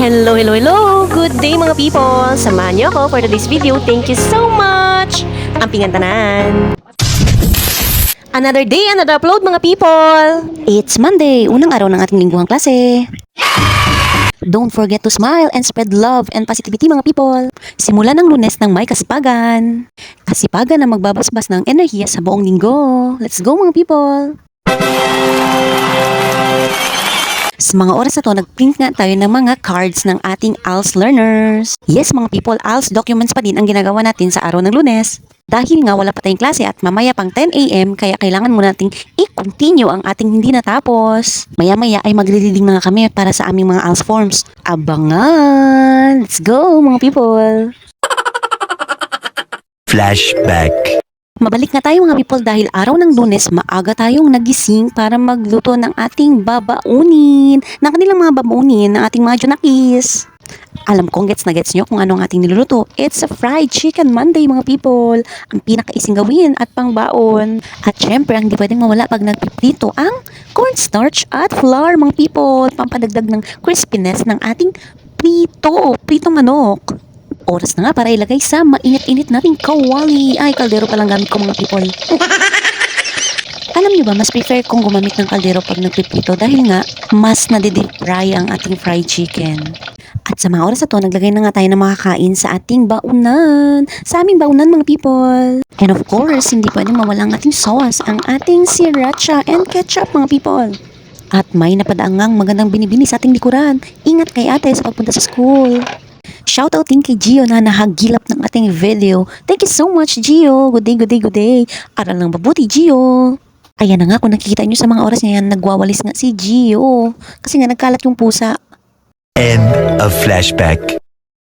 Hello, hello, hello! Good day mga people! Samahan niyo ako for today's video. Thank you so much! Ampingan tanan! Another day, another upload mga people! It's Monday, unang araw ng ating lingguhang klase. Don't forget to smile and spread love and positivity mga people. Simula ng Lunes ng may kasipagan. Kasipagan na magbabasbas ng enerhiya sa buong linggo. Let's go mga people! Sa mga oras na to, nag-print nga tayo ng mga cards ng ating ALS learners. Yes mga people, ALS documents pa din ang ginagawa natin sa araw ng Lunes. Dahil nga wala pa tayong klase at mamaya pang 10 AM, kaya kailangan muna nating i-continue ang ating hindi natapos. Maya-maya ay magre-reading na nga kami para sa aming mga ALS forms. Abangan! Let's go mga people! Flashback. Mabalik na tayo mga people dahil araw ng Lunes, maaga tayong nagising para magluto ng ating babaunin, ng kanilang mga babaunin, ng ating mga junakis. Alam kong gets na gets nyo kung ano ang ating niluluto. It's a fried chicken Monday mga people. Ang pinakaising gawin at pangbaon. At syempre, ang di pwedeng mawala pag nagpiprito ang cornstarch at flour mga people. Pampadagdag ng crispiness ng ating pritong manok. Oras na nga para ilagay sa mainit-init nating kawali. Ay, kaldero palang gamit ko mga people. Alam nyo ba, mas prefer kong gumamit ng kaldero pag nagpiprito dahil nga, mas nade-deep fry ang ating fried chicken. At sa mga oras na to, naglagay na nga tayo ng makakain sa ating baunan. Sa aming baunan mga people. And of course, hindi pwedeng mawala ang ating sauce, ang ating sriracha and ketchup mga people. At may napadaangang magandang binibini sa ating likuran. Ingat kay ate sa pagpunta sa school. Shoutout din kay Gio na nahagilap ng ating video. Thank you so much, Gio. Good day, good day, good day. Aral ng mabuti, Gio. Ayan na nga, kung nakikita nyo sa mga oras niya yan, nagwawalis nga si Gio. Kasi nga nagkalat yung pusa. End of flashback.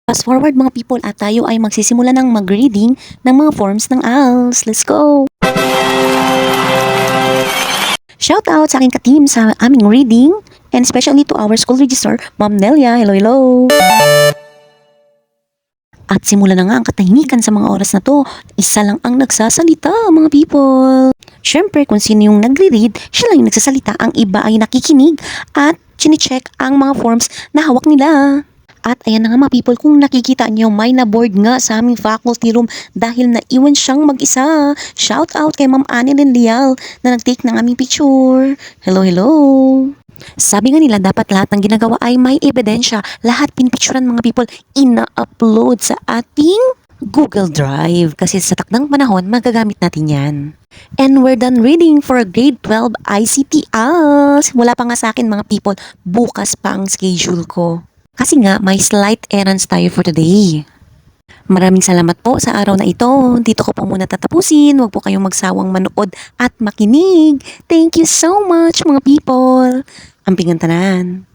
Fast forward mga people at tayo ay magsisimula ng mag-reading ng mga forms ng ALS. Let's go! Shoutout sa aking ka-team sa aming reading and especially to our school registrar, Ma'am Nelia. Hello, hello! At simula na nga ang katahimikan sa mga oras na to. Isa lang ang nagsasalita, mga people. Siyempre, kung sino yung nagre-read, siya lang yung nagsasalita. Ang iba ay nakikinig at chine-check ang mga forms na hawak nila. At ayan na nga mga people, kung nakikita nyo, may na-board nga sa aming faculty room dahil naiwan siyang mag-isa. Shout out kay Ma'am Annalyn Lial na nag-take ng aming picture. Hello, hello! Sabi nga nila, dapat lahat ng ginagawa ay may ebidensya. Lahat pinipicturan mga people, ina-upload sa ating Google Drive. Kasi sa takdang panahon, magagamit natin yan. And we're done reading for grade 12 ICT ALS. Wala pa nga sa akin mga people, bukas pa ang schedule ko. Kasi nga, may slight errands tayo for today. Maraming salamat po sa araw na ito. Dito ko po muna tatapusin. Huwag po kayong magsawang manood at makinig. Thank you so much mga people. Ampingan tanan.